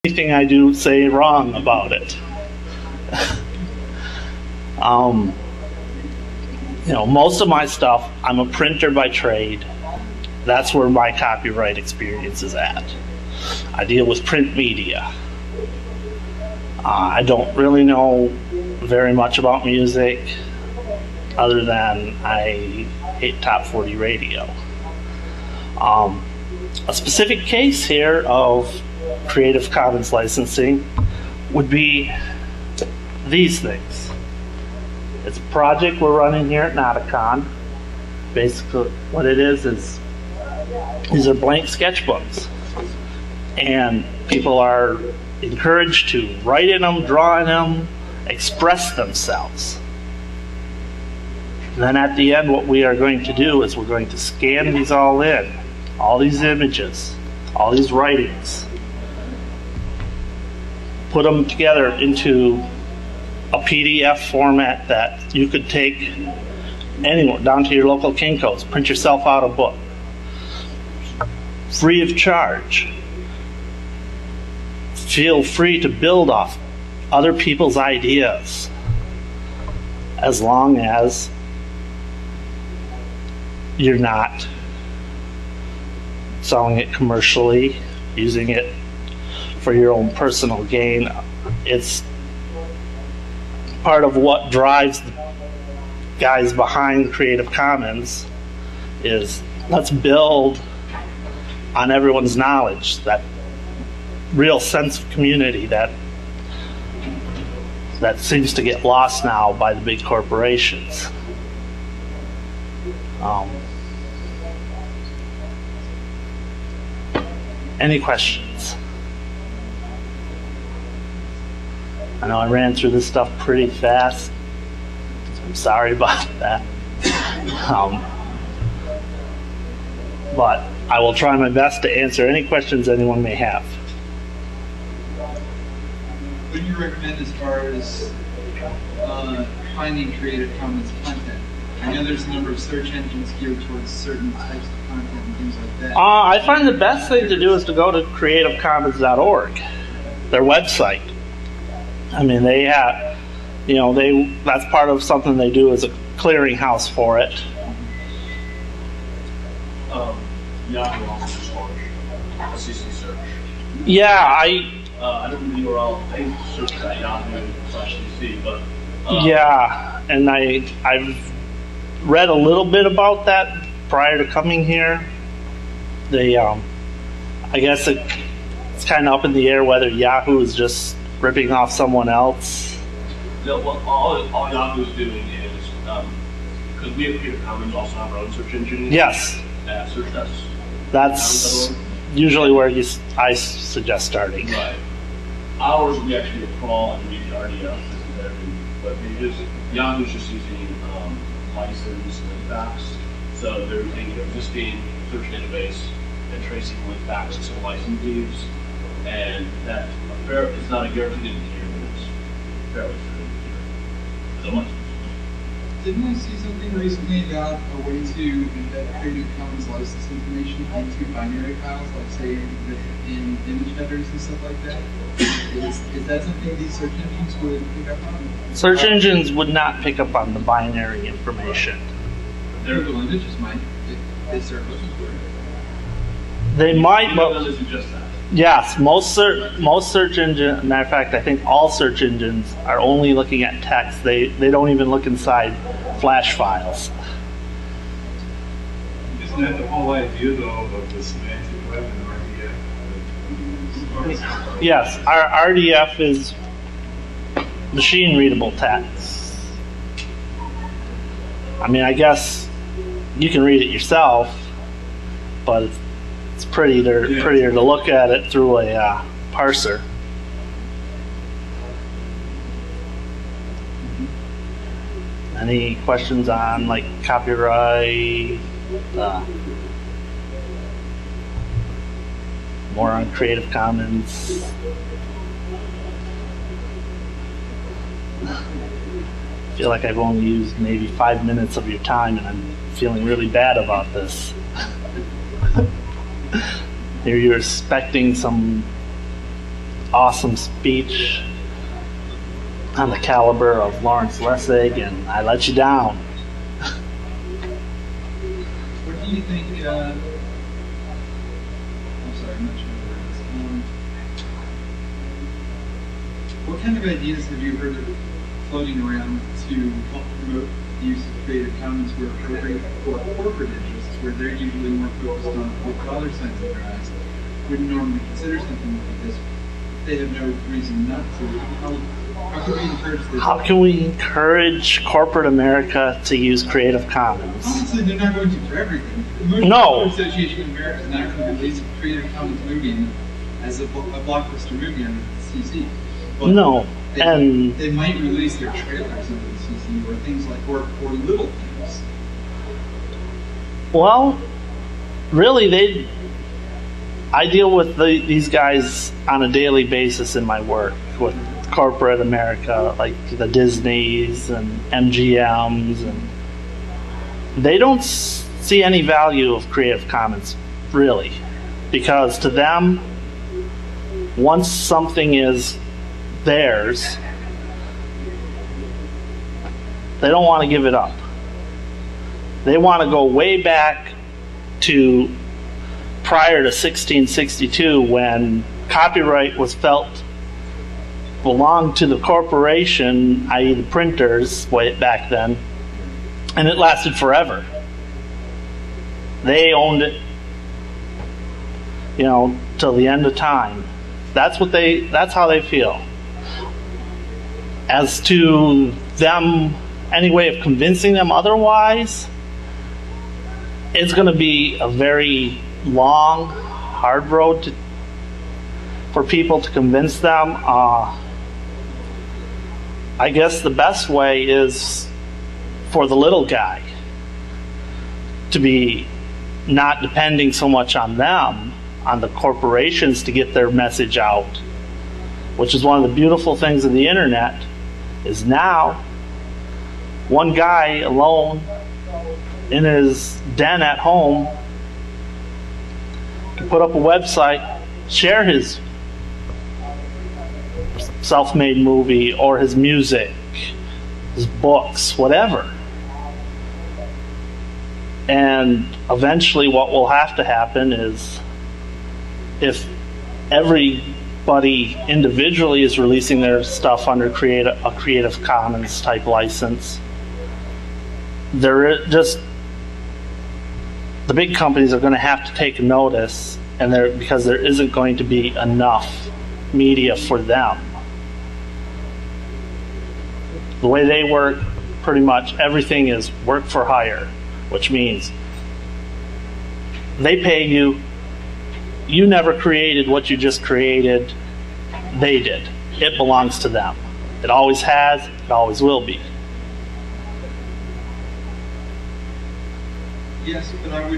anything I do say wrong about it. Most of my stuff, I'm a printer by trade. That's where my copyright experience is at. I deal with print media. I don't really know very much about music other than I hate top 40 radio. A specific case here of Creative Commons licensing would be these things. It's a project we're running here at Nauticon. Basically what it is these are blank sketchbooks, and people are encouraged to write in them, draw in them, express themselves. And then at the end, what we are going to do is we're going to scan these all in, all these images, all these writings, put them together into a PDF format that you could take anywhere, down to your local Kinko's, print yourself out a book, free of charge. Feel free to build off other people's ideas, as long as you're not selling it commercially, using it for your own personal gain. It's part of what drives the guys behind Creative Commons is let's build on everyone's knowledge, that real sense of community that seems to get lost now by the big corporations. Any questions? I know I ran through this stuff pretty fast. I'm sorry about that. But I will try my best to answer any questions anyone may have. What do you recommend as far as finding Creative Commons content? I know there's a number of search engines geared towards certain types of content and things like that. I find the best thing to do is to go to creativecommons.org, their website. I mean, they have, that's part of something they do as a clearinghouse for it. Yahoo also CC search. Yeah, I don't know the URL. I searched at Yahoo/CC, but yeah, and I've read a little bit about that prior to coming here. They, I guess it's kind of up in the air whether Yahoo is just ripping off someone else. No, well, all Yahoo is doing is because we at Creative Commons also have our own search engine. Yes. Search desk. That's usually where I suggest starting. Right. Ours, we actually crawl underneath the RDF web pages. Yahoo's just using license link backs. So they're taking an existing search database and tracing link backs to some licensees. And that it's not a guaranteed indicator, but it's fairly true. So much. Didn't I see something recently about a way to embed Creative Commons license information into binary files, like say in image headers and stuff like that? Is that something these search engines would pick up on? Search engines would not pick up on the binary information. Google Images might, if search engines were. They might, but doesn't suggest that. yes, most search engines, matter of fact, I think all search engines are only looking at text. They don't even look inside Flash files. Isn't that the whole idea, though, of the semantic web and RDF? Yes, our RDF is machine readable text. I mean, I guess you can read it yourself, but it's prettier to look at it through a parser. Any questions on like copyright? More on Creative Commons? I feel like I've only used maybe 5 minutes of your time, and I'm feeling really bad about this. You're expecting some awesome speech on the caliber of Lawrence Lessig, and I let you down. What do you think, I'm sorry, I'm not sure where it is. What kind of ideas have you heard of floating around to help promote the use of Creative Commons where appropriate for corporate interests, where they're usually more focused on what dollar signs in their eyes, wouldn't normally consider something like this? They have no reason not to. How can we encourage this? How can we encourage corporate America to use Creative Commons? Obviously, they're not going to for everything. The Motion No. Picture Association of America is not going to release a Creative Commons movie as a blockbuster movie under the CC. But No, and they might release their trailers under the CC or things like, or little things. well, really, I deal with these guys on a daily basis in my work with corporate America, like the Disneys and MGMs, and they don't see any value of Creative Commons, really, because to them, once something is theirs, they don't want to give it up. They want to go way back to prior to 1662, when copyright was felt belonged to the corporation, i.e. the printers, way back then, and it lasted forever. They owned it, till the end of time. That's how they feel. As to them, any way of convincing them otherwise, it's going to be a very long, hard road for people to convince them. I guess the best way is for the little guy to be not depending so much on them, on the corporations, to get their message out, which is one of the beautiful things of the internet, is now one guy alone in his den at home can put up a website, share his self-made movie or his music, his books, whatever. And eventually what will have to happen is, if everybody individually is releasing their stuff under a Creative Commons type license, the big companies are going to have to take notice, and because there isn't going to be enough media for them. The way they work, pretty much everything is work for hire, which means they pay you. You never created what you just created. They did. It belongs to them. It always has. It always will be. Yes, but I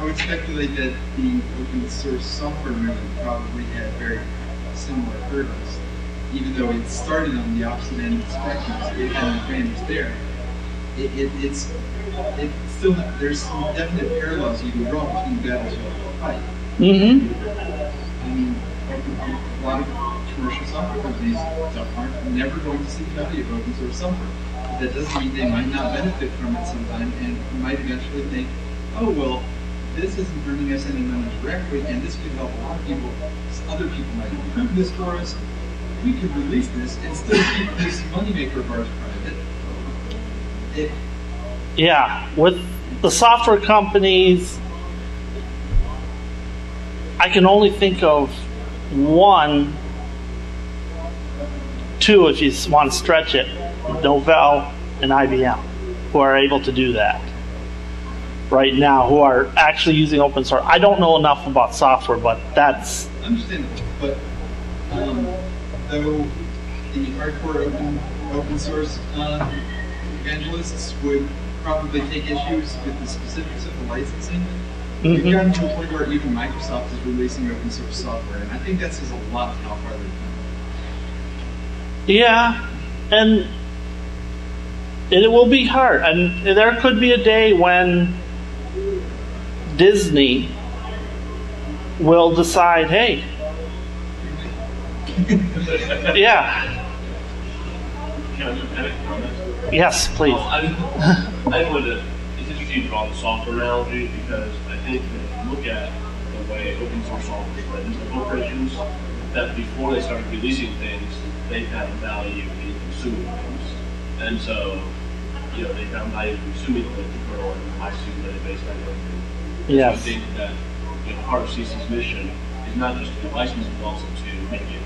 would speculate that the open source software movement probably had very similar hurdles, even though it started on the opposite end of the spectrum. It had an advantage there. It's still, there's some definite parallels you can draw between the battles you have to fight. Mm-hmm. I mean, a lot of commercial software companies aren't never going to see the value of open source software. That doesn't mean they might not benefit from it sometime, and might eventually think, oh well, this isn't bringing us any money directly, and this could help a lot of people. Other people might improve this for us. We could release this and still keep this moneymaker of ours private. Yeah, with the software companies, I can only think of one, two if you want to stretch it, Novell and IBM, who are able to do that right now, who are actually using open source. I don't know enough about software, but that's understandable. But though the hardcore open source evangelists would probably take issues with the specifics of the licensing, we've gotten to a point where even Microsoft is releasing open source software, and I think that says a lot to how far they've come. Yeah, and it will be hard, and there could be a day when Disney will decide, hey, yeah, Can I just edit on this? yes, please. I would. It's interesting to draw the software analogy because I think that if you look at the way open source software is written to corporations, that before they started releasing things, they found value in consuming things, and so they found value in consuming the kernel and the MySQL database and everything. Yes. So I think that part of CC's mission is not just to be licensed, but also to make it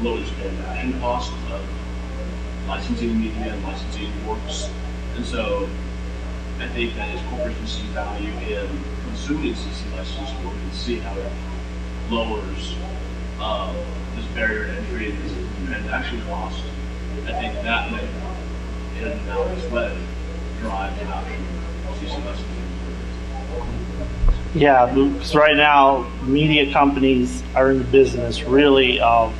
lower the transaction cost of licensing media and licensing works. And so I think that as corporations see value in consuming CC licensed work and see how it lowers this barrier to entry and this transaction cost, I think that may, in now this way, drive adoption of CC licensing. Yeah, because right now, media companies are in the business really of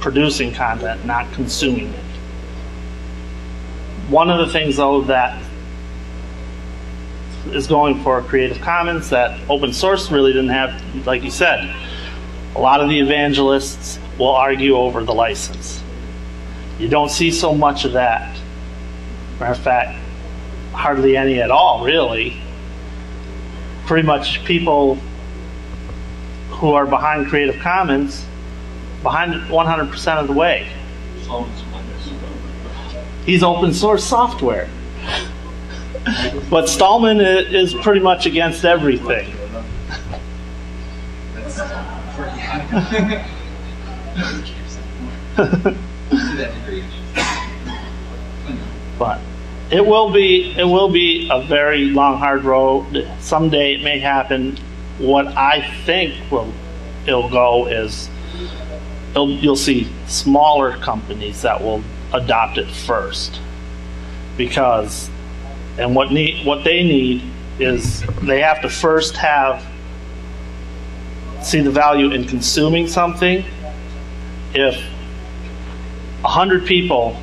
producing content, not consuming it. One of the things, though, that is going for Creative Commons that open source really didn't have, like you said, a lot of the evangelists will argue over the license. You don't see so much of that. Matter of fact, hardly any at all, really. Pretty much people who are behind Creative Commons, behind it 100% of the way. He's open source software. But Stallman is pretty much against everything. But it will be a very long, hard road. Someday it may happen. What I think it'll go is you'll see smaller companies that will adopt it first, because what they need is they have to first see the value in consuming something. If 100 people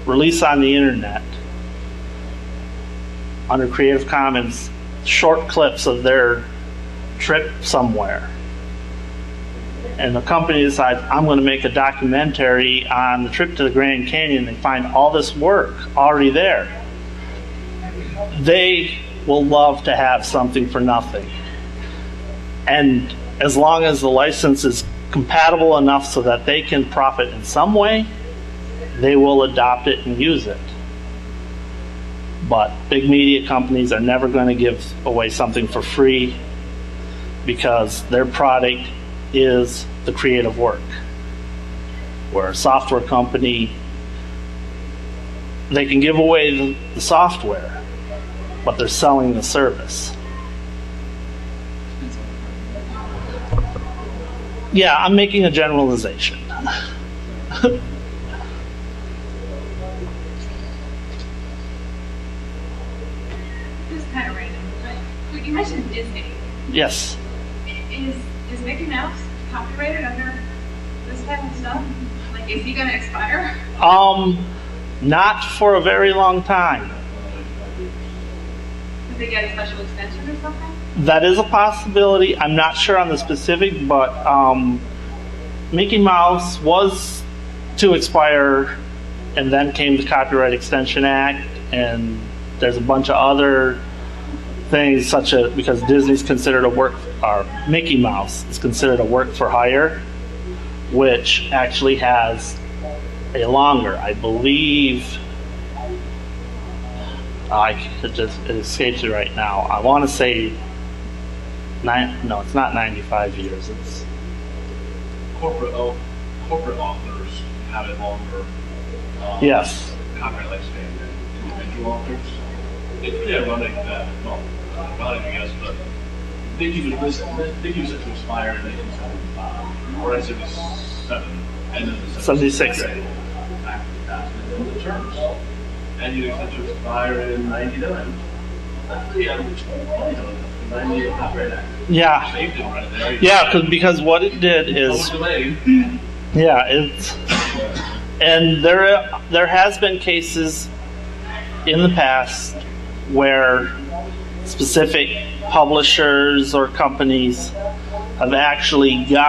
release on the internet under Creative Commons short clips of their trip somewhere, and the company decides, I'm going to make a documentary on the trip to the Grand Canyon, and find all this work already there, they will love to have something for nothing. And as long as the license is compatible enough so that they can profit in some way, they will adopt it and use it. But big media companies are never going to give away something for free, because their product is the creative work. Where a software company, they can give away the software, but they're selling the service. Yeah, I'm making a generalization. This is kind of random, but you mentioned Disney. Yes. Is Mickey Mouse copyrighted under this type of stuff? Like, is he going to expire? Not for a very long time. Did they get a special extension or something? That is a possibility. I'm not sure on the specific, but Mickey Mouse was to expire, and then came the Copyright Extension Act, and there's a bunch of other things, such as, because Disney's considered a work, or Mickey Mouse is considered a work for hire, which actually has a longer, I believe, it escapes me right now. I want to say no, it's not 95 years. It's Corporate authors have it longer. Yes. Copyright lifespan than individual authors. It's pretty ironic that, well, ironic I guess, but they use it to expire in 1975, or 1977, and then the 76. After the terms, and you expect to expire in 99. That's the average. 98 Copyright Act. Yeah. Saved it right there. Yeah, because what it did is, delayed. yeah, it's, and there has been cases in the past where specific publishers or companies I've actually got